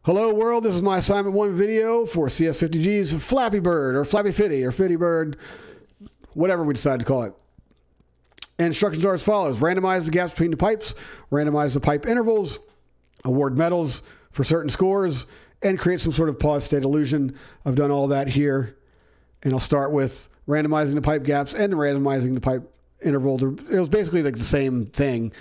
Hello world, this is my assignment 1 video for CS50G's Flappy Bird, or Flappy Fitty, or Fitty Bird, whatever we decide to call it. Instructions are as follows: randomize the gaps between the pipes, randomize the pipe intervals, award medals for certain scores, and create some sort of pause state illusion. I've done all that here, and I'll start with randomizing the pipe gaps and randomizing the pipe interval. It was basically like the same thing,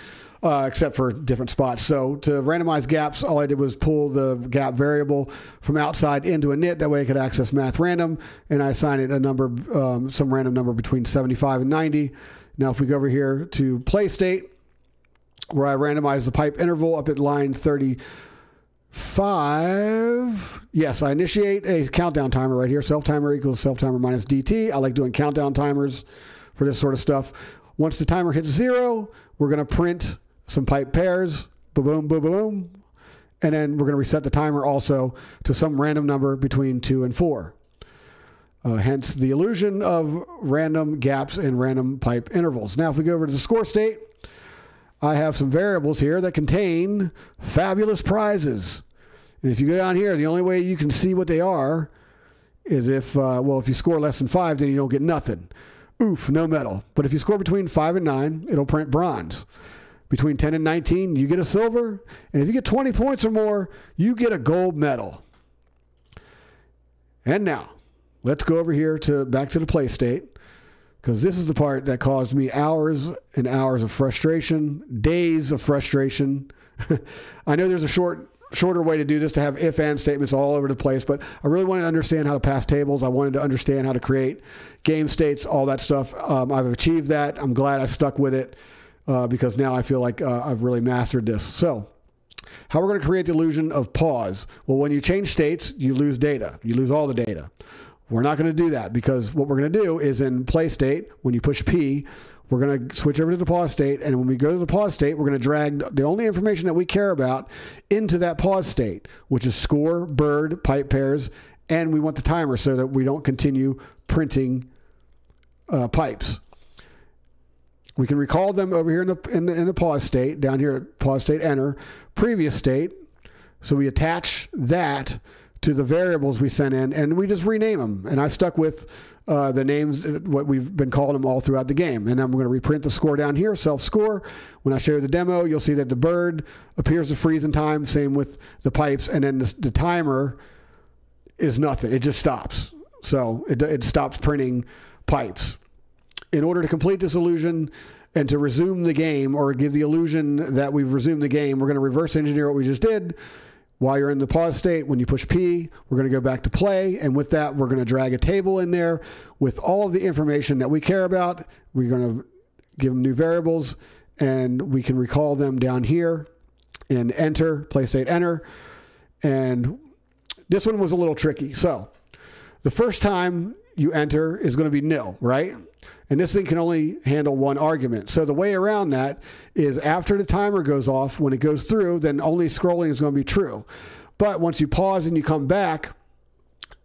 except for different spots. So to randomize gaps, all I did was pull the gap variable from outside into a init. That way I could access math random, and I assign it a number, some random number between 75 and 90. Now if we go over here to play state, where I randomize the pipe interval up at line 35. Yes, I initiate a countdown timer right here. Self timer equals self timer minus DT. I like doing countdown timers for this sort of stuff. Once the timer hits 0, we're going to print some pipe pairs, boom, boom, boom, and then we're going to reset the timer also to some random number between 2 and 4. Hence the illusion of random gaps and random pipe intervals. Now if we go over to the score state, I have some variables here that contain fabulous prizes. And if you go down here, the only way you can see what they are is if, well, if you score less than 5, then you don't get nothing. Oof, no medal. But if you score between 5 and 9, it'll print bronze. Between 10 and 19, you get a silver. And if you get 20 points or more, you get a gold medal. And now, let's go over here to back to the play state, because this is the part that caused me hours and hours of frustration, days of frustration. I know there's a shorter way to do this, to have if-and statements all over the place, but I really wanted to understand how to pass tables. I wanted to understand how to create game states, all that stuff. I've achieved that. I'm glad I stuck with it, because now I feel like I've really mastered this. So how we're going to create the illusion of pause. Well, when you change states, you lose data. You lose all the data. We're not going to do that, because what we're going to do is in play state, when you push P, we're going to switch over to the pause state. And when we go to the pause state, we're going to drag the only information that we care about into that pause state, which is score, bird, pipe pairs, and we want the timer so that we don't continue printing pipes. We can recall them over here in the pause state, down here at pause state, enter, previous state. So we attach that to the variables we sent in, and we just rename them. And I stuck with the names, what we've been calling them all throughout the game. And I'm going to reprint the score down here, self-score. When I show you the demo, you'll see that the bird appears to freeze in time, same with the pipes, and then the timer is nothing. It just stops. So it stops printing pipes. In order to complete this illusion and to resume the game, or give the illusion that we've resumed the game, we're going to reverse engineer what we just did. While you're in the pause state, when you push P, we're going to go back to play. And with that, we're going to drag a table in there with all of the information that we care about. We're going to give them new variables, and we can recall them down here in enter, play state enter. And this one was a little tricky. So the first time you enter is going to be nil, right? And this thing can only handle one argument. So the way around that is after the timer goes off, when it goes through, then only scrolling is going to be true. But once you pause and you come back,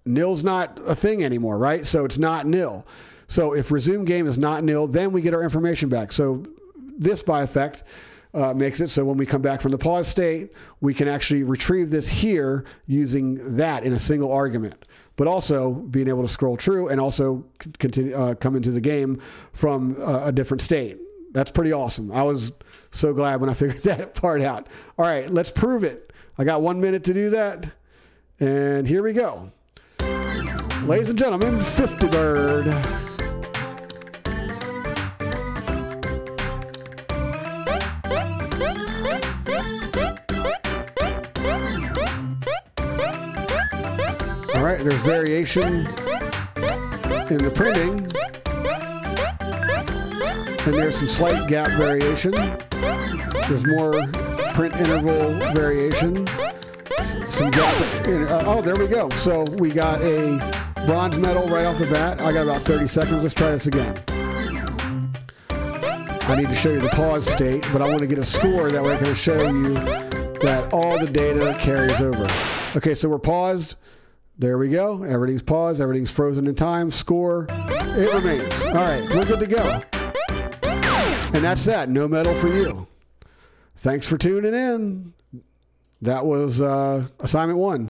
nil's not a thing anymore, right? So it's not nil. So if resume game is not nil, then we get our information back. So this, by effect, makes it so when we come back from the pause state, we can actually retrieve this here using that in a single argument, but also being able to scroll true and also continue come into the game from a different state. That's pretty awesome. I was so glad when I figured that part out. All right, let's prove it. I got 1 minute to do that, and here we go. Ladies and gentlemen, 50 Bird. All right, there's variation in the printing, and there's some slight gap variation. There's more print interval variation. Some gap. Oh, there we go. So we got a bronze medal right off the bat. I got about 30 seconds. Let's try this again. I need to show you the pause state, but I want to get a score. That way I can show you that all the data carries over. Okay, so we're paused. There we go. Everything's paused. Everything's frozen in time. Score. It remains. All right. We're good to go. And that's that. No medal for you. Thanks for tuning in. that was assignment 1.